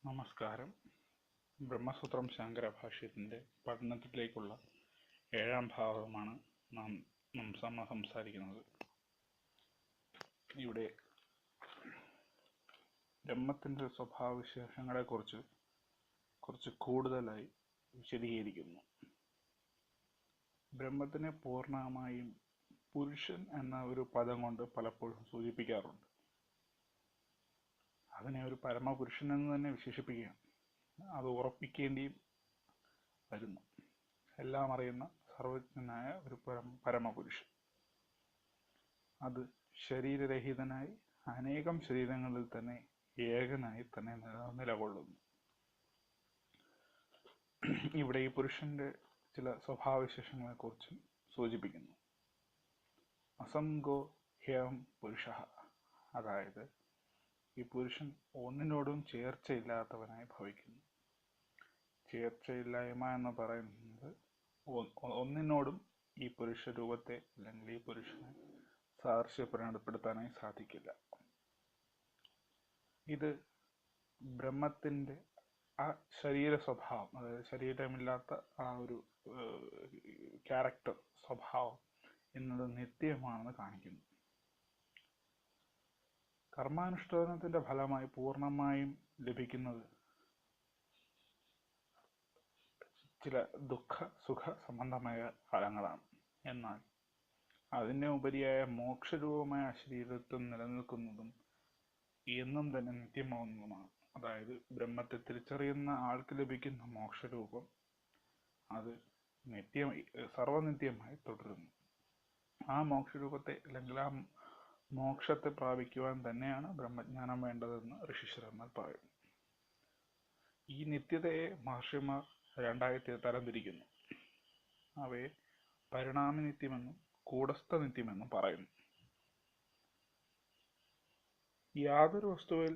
നമസ്കാരം. ബ്രഹ്മസൂത്രം ശങ്കരഭാഷ്യത്തിൻ്റെ പഠനത്തിലേക്കുള്ള 7-ാം ഭാഗമാണ് നാം സംസാരിക്കുന്നത്. ഇവിടെ ബ്രഹ്മത്തിൻ്റെ സ്വഭാവവിശേഷങ്ങളെക്കുറിച്ച് കുറച്ച് കൂടുതലായി വിശദീകരിക്കുന്നു. ബ്രഹ്മത്തിനെ പൂർണ്ണമായും പുരുഷൻ എന്ന ഒരു പദം കൊണ്ട് പലപ്പോഴും സൂചിപ്പിക്കാറുണ്ട്. അതിനെ ഒരു പരമപുരുഷൻ എന്ന് തന്നെ വിശേഷിപ്പിക്കുകയാണ്. അത് ഉറപ്പിക്കേണ്ടിയും വരുന്നു. എല്ലാം അറിയുന്ന സർവജ്ഞനായ ഒരു പരമപുരുഷൻ. അത് ശരീരരഹിതനായി അനേകം ശരീരങ്ങളിൽ തന്നെ ഏകനായി തന്നെ നിലകൊള്ളുന്നു. ഇവിടെ ഈ പുരുഷന്റെ ചില സ്വഭാവവിശേഷങ്ങളെ കുറിച്ച് സൂചിപ്പിക്കുന്നു. അസംഗോ ഹ്യം പുരുഷ, അതായത് ഈ പുരുഷൻ ഒന്നിനോടും ചേർച്ചയില്ലാത്തവനായി ഭവിക്കുന്നു. ചേർച്ചയില്ലായ്മ എന്ന് പറയുന്നത് ഒന്നിനോടും ഈ പുരുഷ രൂപത്തെ അല്ലെങ്കിൽ ഈ പുരുഷനെ സാദൃശ്യപ്പെടുത്താനായി സാധിക്കില്ല. ഇത് ബ്രഹ്മത്തിന്റെ ആ ശരീര സ്വഭാവം, അതായത് ശരീരമില്ലാത്ത ആ ഒരു ക്യാരക്ടർ, സ്വഭാവം എന്നത് നിത്യമാണെന്ന് കാണിക്കുന്നു. കർമാനുഷ്ഠാനത്തിന്റെ ഫലമായി പൂർണ്ണമായും ലഭിക്കുന്നത് ചില ദുഃഖ സുഖ സംബന്ധമായ ഫലങ്ങളാണ്. എന്നാൽ അതിന് ഉപരിയായ മോക്ഷരൂപമായ ശരീരത്വം നിലനിൽക്കുന്നതും എന്നും തന്നെ നിത്യമാവുന്നതുമാണ്. അതായത് ബ്രഹ്മത്തെ തിരിച്ചറിയുന്ന ആൾക്ക് ലഭിക്കുന്ന മോക്ഷരൂപം അത് സർവനിത്യമായി തുടരുന്നു. ആ മോക്ഷരൂപത്തെ അല്ലെങ്കിൽ ആ മോക്ഷത്തെ പ്രാപിക്കുവാൻ തന്നെയാണ് ബ്രഹ്മജ്ഞാനം വേണ്ടതെന്ന് ഋഷീശ്വരന്മാർ പറയുന്നു. ഈ നിത്യതയെ മഹർഷിമാർ രണ്ടായി തരംതിരിക്കുന്നു. അവയെ പരിണാമനിത്യമെന്നും കൂടസ്ഥ നിത്യമെന്നും പറയുന്നു. യാതൊരു വസ്തുവിൽ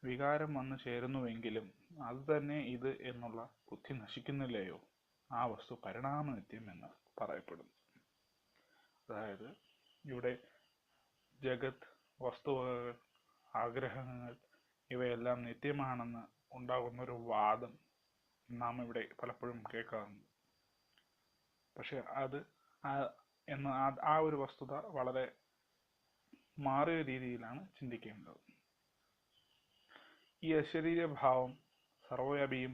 വികാരം വന്നു ചേരുന്നുവെങ്കിലും അത് തന്നെ ഇത് എന്നുള്ള ബുദ്ധി നശിക്കുന്നില്ലയോ, ആ വസ്തു പരിണാമനിത്യം എന്ന് പറയപ്പെടുന്നു. അതായത് ഇവിടെ ജഗത്, വസ്തുവകകൾ, ആഗ്രഹങ്ങൾ ഇവയെല്ലാം നിത്യമാണെന്ന് ഉണ്ടാകുന്ന ഒരു വാദം നാം ഇവിടെ പലപ്പോഴും കേൾക്കാറുണ്ട്. പക്ഷെ ആ ഒരു വസ്തുത വളരെ മാറിയ രീതിയിലാണ് ചിന്തിക്കേണ്ടത്. ഈ അശരീരഭാവം സർവവ്യാപിയും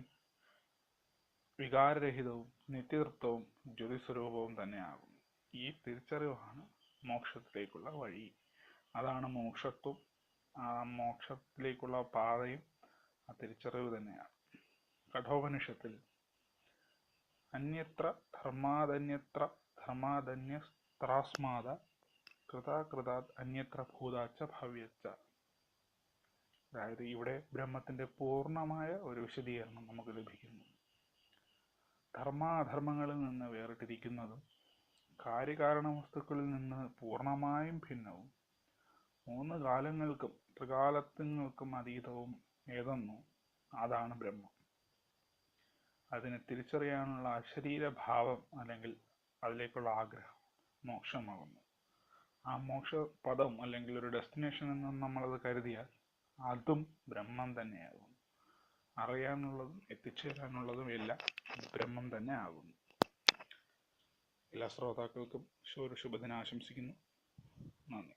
വികാരരഹിതവും നിത്യതൃത്വവും ജ്യോതിസ്വരൂപവും തന്നെയാകുന്നു. ഈ തിരിച്ചറിവാണ് മോക്ഷത്തിലേക്കുള്ള വഴി. അതാണ് മോക്ഷത്വം. ആ മോക്ഷത്തിലേക്കുള്ള പാതയും ആ തിരിച്ചറിവ് തന്നെയാണ്. കഠോപനിഷത്തിൽ അന്യത്ര ധർമാദന്യത്ര ധർമാദന്യസ്ത്രാസ്മാദ കൃതാകൃതാത് അന്യത്ര ഭൂതാച്ച ഭവ്യച്ച, അതായത് ഇവിടെ ബ്രഹ്മത്തിന്റെ പൂർണ്ണമായ ഒരു വിശദീകരണം നമുക്ക് ലഭിക്കുന്നു. ധർമാധർമ്മങ്ങളിൽ നിന്ന് വേറിട്ടിരിക്കുന്നതും കാര്യകാരണ വസ്തുക്കളിൽ നിന്ന് പൂർണ്ണമായും ഭിന്നവും 3 കാലങ്ങൾക്കും ത്രികാലത്തിനും അതീതവും ഏതെന്നോ അതാണ് ബ്രഹ്മം. അതിനെ തിരിച്ചറിയാനുള്ള അശരീരഭാവം അല്ലെങ്കിൽ അതിലേക്കുള്ള ആഗ്രഹം മോക്ഷമാകുന്നു. ആ മോക്ഷ പദം അല്ലെങ്കിൽ ഒരു ഡെസ്റ്റിനേഷൻ എന്ന് നമ്മളത് കരുതിയാൽ അതും ബ്രഹ്മം തന്നെയാകുന്നു. അറിയാനുള്ളതും എത്തിച്ചേരാനുള്ളതും എല്ലാം ബ്രഹ്മം തന്നെ ആകുന്നു. എല്ലാ ശ്രോതാക്കൾക്കും ശുഭദിനം ആശംസിക്കുന്നു. നന്ദി.